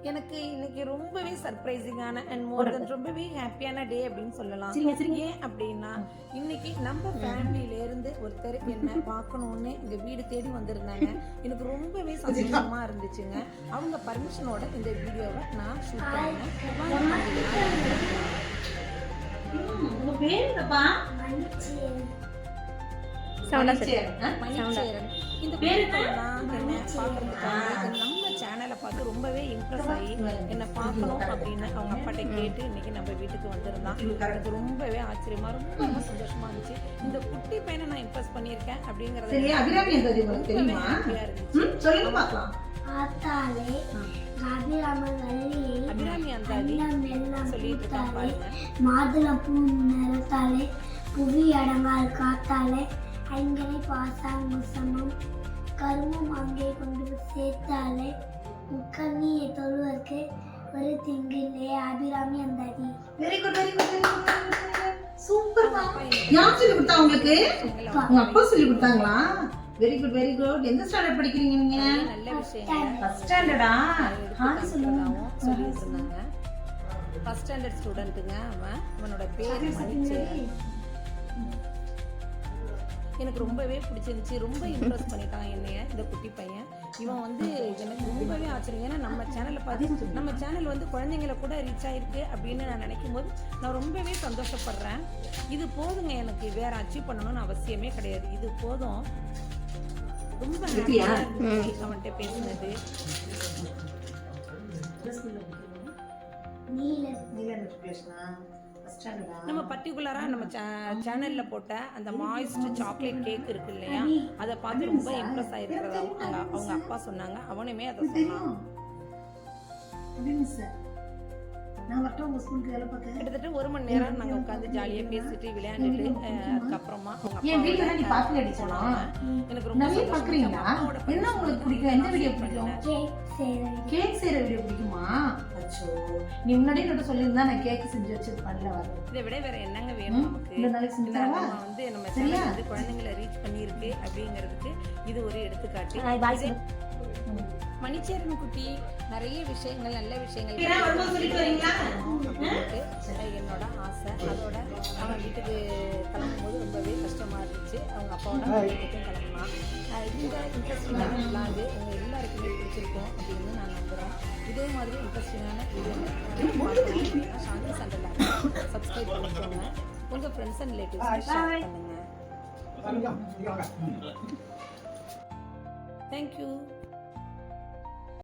எனக்கு இன்னைக்கு ரொம்பவே சர்ப்ரைசிங்கான அண்ட் மோர் தென் ரொம்பவே ஹாப்பியான டே அப்படின்னு சொல்லலாம். ஏன் அப்படின்னா இன்னைக்கு நம்ம ஃபேமிலியில இருந்து ஒருத்தர் என்ன பார்க்கணும்னு எங்க வீடு தேடி வந்திருந்தாங்க. எனக்கு ரொம்பவே சந்தோஷமா இருந்துச்சுங்க. அவங்க பர்மிஷனோட இந்த வீடியோவை நான் ஷூட் பண்ணேன். இந்த நம்ம சேனலை பார்த்து ரொம்பவே இம்ப்ரெஸ் ஆகி என்னை பார்க்கணும் அப்படின்னு அவங்க அப்பாட்ட கேட்டு இன்னைக்கு நம்ம வீட்டுக்கு வந்திருந்தான். எனக்கு ரொம்பவே ஆச்சரியமா ரொம்ப சந்தோஷமா இருந்துச்சு. இந்த குட்டி பையனை நான் இம்ப்ரெஸ் பண்ணியிருக்கேன் அப்படிங்கறது அபிராமி அந்தாதி சொல்லிட்டு இருக்கான் பாருங்க. மாதுளப்பூ நிறத்தாலே புவி அடங்கால் காத்தாலே ஐங்கனை பாசாங்குசமும் கருமும் அங்கே கொண்டு சேர்த்தாலே முக்கண்ணியை தொழுவதற்கு ஒரு திங்கிலே Abirami Anthathi. Very good very good very good super மா. யார் சொல்லி கொடுத்தா உங்களுக்கு? உங்க அப்பா சொல்லி கொடுத்தாங்களா? Very good very good. எந்த ஸ்டாண்டர்ட் படிக்கிறீங்க நீங்க? நல்ல விஷயம். ஃபர்ஸ்ட் ஸ்டாண்டர்டா? ஹாய் சொல்லுங்க. சொல்லிட்டு இருந்தாங்க. ஃபர்ஸ்ட் ஸ்டாண்டர்ட் ஸ்டூடண்ட்டுங்க அவன். அவனோட பேர் மணிச்சேரன். எனக்கு ரொம்பவே பிடிச்சிருந்துச்சு. ரொம்ப இம்ப்ரெஸ் பண்ணிட்டான் என்னைய இந்த குட்டி பையன். இவன் வந்து எனக்கு ரொம்பவே ஆச்சரியம். ஏன்னா நம்ம சேனலை பார்த்து நம்ம சேனல் வந்து குழந்தைங்களை கூட ரீச் ஆயிருக்கு அப்படின்னு நான் நினைக்கும் போது நான் ரொம்பவே சந்தோஷப்படுறேன். இது போதுங்க, எனக்கு வேற அச்சீவ் பண்ணணும்னு அவசியமே கிடையாது. இது போதும். ரொம்ப அவன்கிட்ட பேசினது. நம்ம பர்டிகுலரா நம்ம சேனல்ல போட்ட அந்த மாய்ஸ்ட் சாக்லேட் கேக் இருக்கு இல்லையா, அதை பார்த்து ரொம்ப இம்ப்ரெஸ் ஆயிருக்கிறதா அவங்க அப்பா சொன்னாங்க. அவனுமே அதை சொன்னான். கிட்டத்தட்ட 1 மணி நேரம் நாங்க உட்காந்து ஜாலியா பேசிட்டு விளையாண்டுட்டு அதுக்கப்புறமா எனக்கு ரொம்ப கேக் செய்யற வீடியோ பிடிக்குமா? அச்சோ, நீ முன்னாடியே கிட்ட சொல்லியிருந்தா நான் கேக் செஞ்சு வச்சிருப்பேன்ல. இதை விட வேற என்னங்க வேணும் நமக்கு? நம்ம வந்து நம்ம சேனல் வந்து குழந்தைங்களை ரீச் பண்ணியிருக்கு அப்படிங்கிறதுக்கு இது ஒரு எடுத்துக்காட்டு. மணிச்சேரன் குட்டி நிறைய விஷயங்கள் நல்ல விஷயங்கள் என்னோட ஆசை. அதோட அவன் வீட்டுக்கு கிளம்பும் போது ரொம்பவே கஷ்டமா இருந்துச்சு. அவங்க அப்பாவோட வீட்டுக்கும் கிளம்புனான். இந்த இன்ட்ரெஸ்டிங்கான விளாண்டு உங்கள் எல்லாருக்குமே பிடிச்சிருக்கும் அப்படின்னு நான் நம்புகிறேன். இதே மாதிரி இன்ட்ரெஸ்டிங்கான வீடியோ சாந்தி சண்டை சப்ஸ்கிரைப் பண்ணிக்கோங்க. உங்கள் ஃப்ரெண்ட்ஸ் அண்ட் ரிலேட்டிவ்ஸ் ஷேர் பண்ணுங்க. தேங்க்யூ.